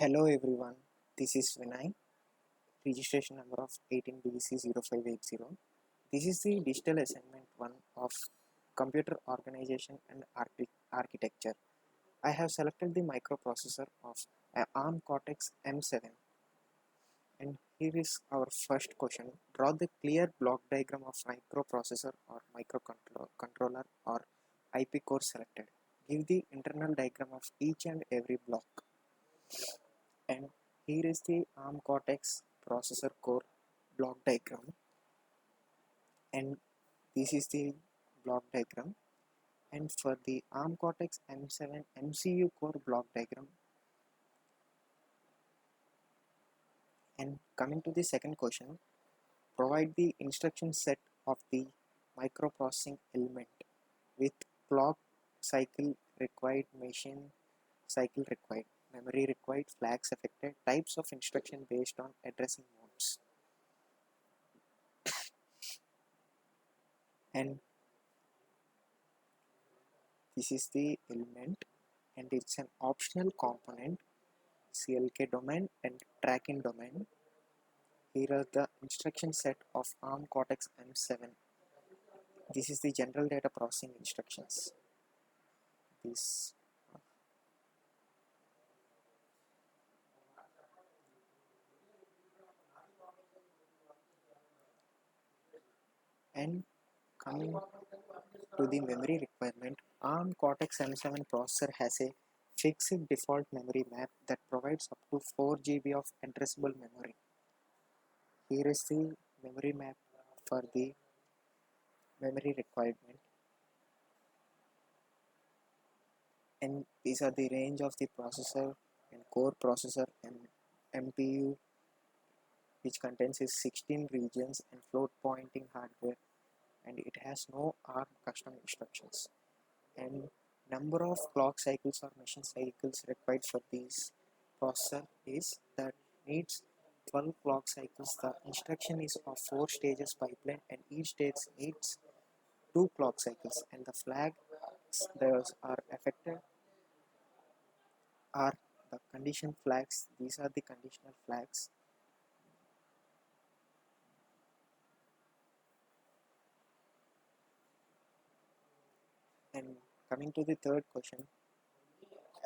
Hello everyone, this is Vinay, registration number of 18BEC0580. This is the digital assignment 1 of computer organization and architecture. I have selected the microprocessor of ARM Cortex M7, and here is our first question. Draw the clear block diagram of microprocessor or microcontroller or IP core selected. Give the internal diagram of each and every block. And here is the ARM Cortex processor core block diagram, and this is the block diagram. And for the ARM Cortex M7 MCU core block diagram. And coming to the second question, provide the instruction set of the microprocessing element with clock cycle required, machine cycle required, memory required, flags affected, types of instruction based on addressing modes. And this is the element, and it's an optional component, CLK domain and tracking domain. Here are the instruction set of ARM Cortex M7. This is the general data processing instructions. This and coming to the memory requirement, ARM Cortex M7 processor has a fixed default memory map that provides up to 4 GB of addressable memory. Here is the memory map for the memory requirement, and these are the range of the processor and core processor and MPU, which contains 16 regions and float pointing hardware, and it has no ARM custom instructions. And number of clock cycles or machine cycles required for this processor is that needs 12 clock cycles. The instruction is of 4 stages pipeline, and each stage needs 2 clock cycles, and the flags that are affected are the condition flags. These are the conditional flags. And coming to the third question,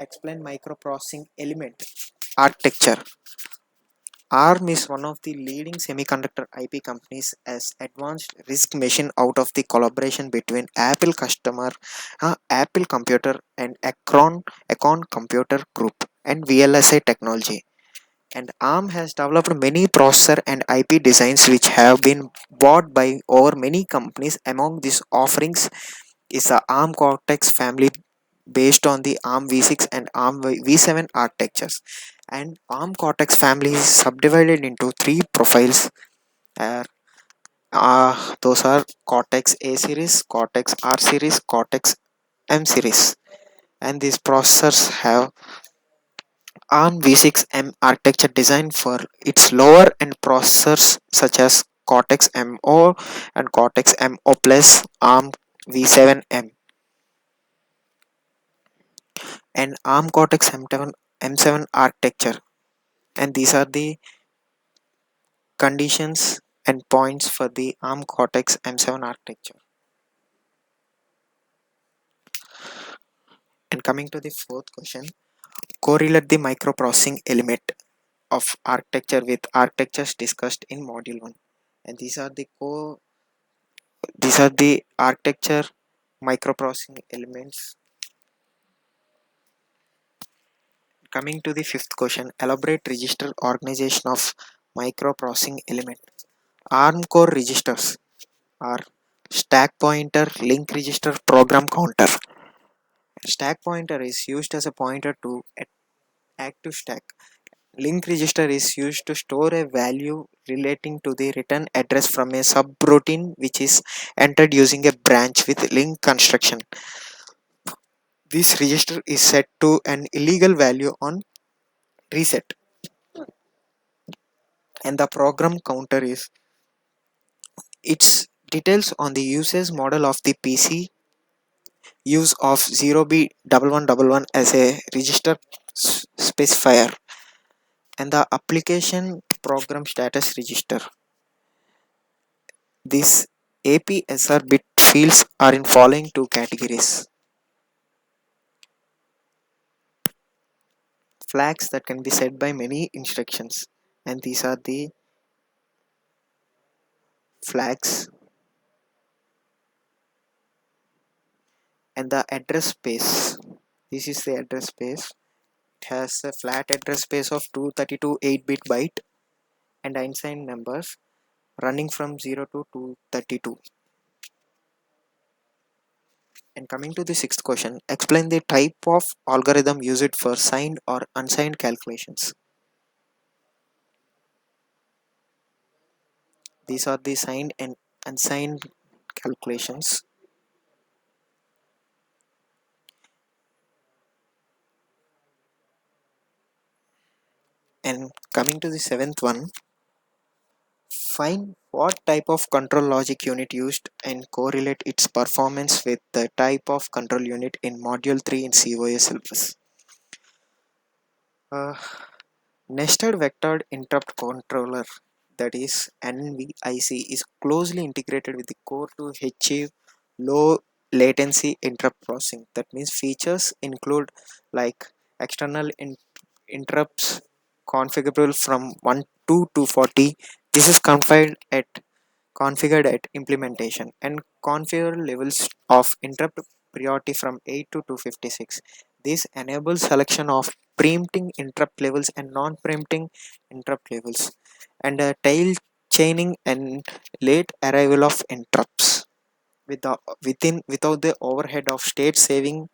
explain microprocessing element architecture. ARM is one of the leading semiconductor IP companies as advanced RISC machine out of the collaboration between Apple Computer and Econ Computer Group and VLSI Technology. And ARM has developed many processor and IP designs which have been bought by over many companies. Among these offerings is the ARM Cortex family based on the ARM v6 and ARM v7 architectures. And ARM Cortex family is subdivided into three profiles. Uh, those are Cortex A series, Cortex R series, Cortex M series. And these processors have ARM v6M architecture designed for its lower end processors such as Cortex MO and Cortex MO plus ARM v7M and ARM Cortex M7 architecture. And these are the conditions and points for the ARM Cortex M7 architecture. And coming to the fourth question, correlate the microprocessing element of architecture with architectures discussed in module 1. And these are the architecture microprocessing elements. Coming to the fifth question, elaborate register organization of microprocessing element. ARM core registers are stack pointer, link register, program counter. Stack pointer is used as a pointer to active stack. Link register is used to store a value relating to the return address from a subroutine which is entered using a branch with link construction. This register is set to an illegal value on reset, and the program counter is its details on the usage model of the PC use of 0B1111 as a register specifier. and the application program status register. These APSR bit fields are in following two categories: flags that can be set by many instructions, and these are the flags, and the address space. This is the address space. It has a flat address space of 232 8-bit byte and unsigned numbers running from 0 to 232. And coming to the sixth question, explain the type of algorithm used for signed or unsigned calculations. These are the signed and unsigned calculations. And coming to the seventh one, find what type of control logic unit used and correlate its performance with the type of control unit in module 3 in COA syllabus. Uh, Nested vectored interrupt controller, that is NVIC, is closely integrated with the core to achieve low latency interrupt processing. That means features include like external interrupts configurable from 1 to 240. This is configured at implementation, and configure levels of interrupt priority from 8 to 256. This enables selection of preempting interrupt levels and non-preempting interrupt levels, and tail chaining and late arrival of interrupts without the overhead of state saving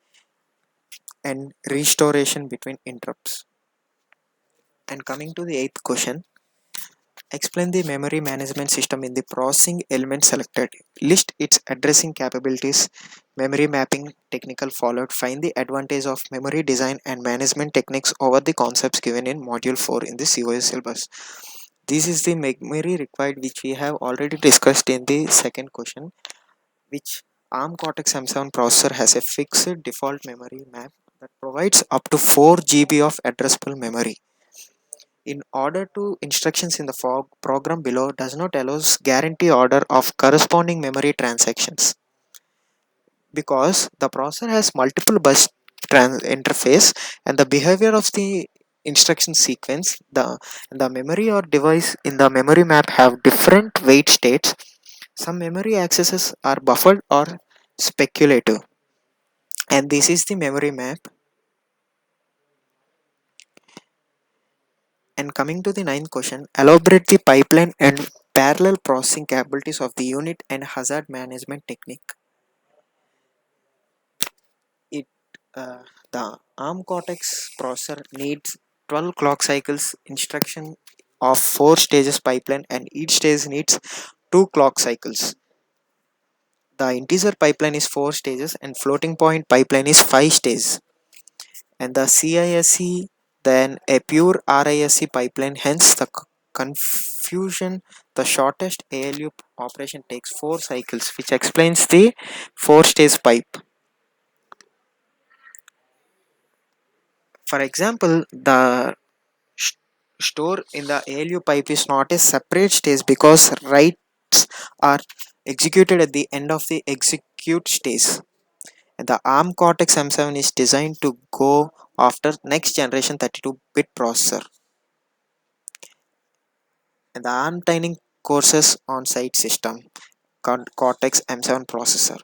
and restoration between interrupts. And coming to the eighth question, explain the memory management system in the processing element selected. List its addressing capabilities, memory mapping technical followed. Find the advantage of memory design and management techniques over the concepts given in module 4 in the COS syllabus. This is the memory required which we have already discussed in the second question, which ARM Cortex M7 processor has a fixed default memory map that provides up to 4 GB of addressable memory. In order to instructions in the program below does not allows guarantee order of corresponding memory transactions, because the processor has multiple bus interface, and the behavior of the instruction sequence, the memory or device in the memory map have different wait states. Some memory accesses are buffered or speculative, and this is the memory map. And coming to the ninth question, elaborate the pipeline and parallel processing capabilities of the unit and hazard management technique. It the ARM Cortex processor needs 12 clock cycles instruction of 4 stages pipeline, and each stage needs 2 clock cycles. The integer pipeline is 4 stages and floating point pipeline is 5 stages. And the CISC then a pure RISC pipeline, hence the confusion. The shortest ALU operation takes 4 cycles, which explains the 4 stage pipe. For example, the store in the ALU pipe is not a separate stage because writes are executed at the end of the execute stage. And the ARM Cortex M7 is designed to go after next generation 32-bit processor. And the ARM training courses on-site system Cortex M7 processor.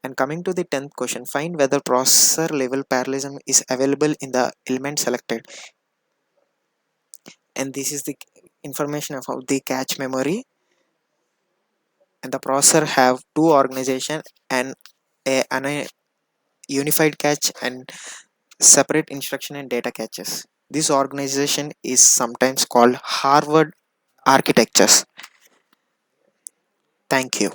And coming to the 10th question, find whether processor level parallelism is available in the element selected. And this is the information about the cache memory. And the processor have two organization and a unified cache and separate instruction and data caches. This organization is sometimes called Harvard architectures. Thank you.